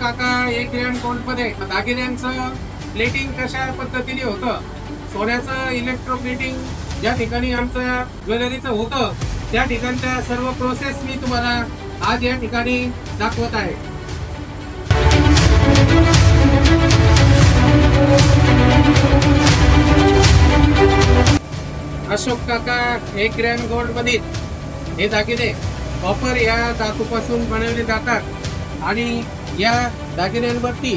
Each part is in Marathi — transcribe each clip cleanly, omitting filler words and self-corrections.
काका 1 ग्रॅम गोल्ड मध्ये दागिन्यांचं प्लेटिंग कशा पद्धतीने होतं, सोन्याचं इलेक्ट्रो प्लेटिंग ज्या ठिकाणी आमचं ज्वेलरीचं होतं त्या ठिकाणच्या सर्व प्रोसेस मी तुम्हाला आज या ठिकाणी दाखवत आहे। अशोक काका 1 ग्रॅम गोल्ड मध्ये हे दागिने कॉपर या धातूपासून बनवले जातात आणि या दागिन्यांवरती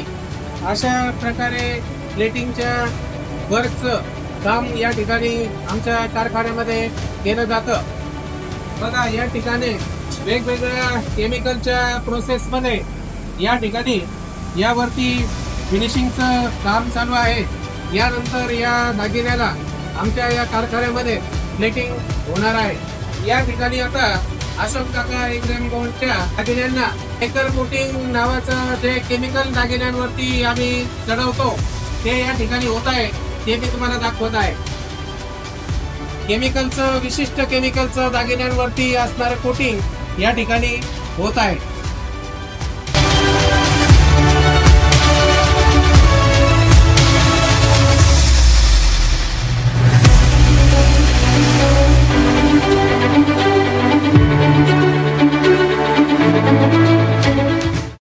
अशा प्रकारे प्लेटिंगच्या वर्कचं काम या ठिकाणी आमच्या कारखान्यामध्ये केलं जातं। बघा या ठिकाणी वेगवेगळ्या केमिकलच्या प्रोसेसमध्ये या ठिकाणी यावरती फिनिशिंगचं काम चालू आहे। यानंतर या दागिन्याला आमच्या या कारखान्यामध्ये प्लेटिंग होणार आहे। या ठिकाणी आता अशोक काका 1 ग्रॅम गोल्डच्या दागिन्यांना एकर कोटिंग नावाचं जे केमिकल दागिन्यांवरती आम्ही चढवतो ते या ठिकाणी होत आहे, ते मी तुम्हाला दाखवत आहे। विशिष्ट केमिकलचं दागिन्यांवरती असणारं कोटिंग या ठिकाणी होत आहे।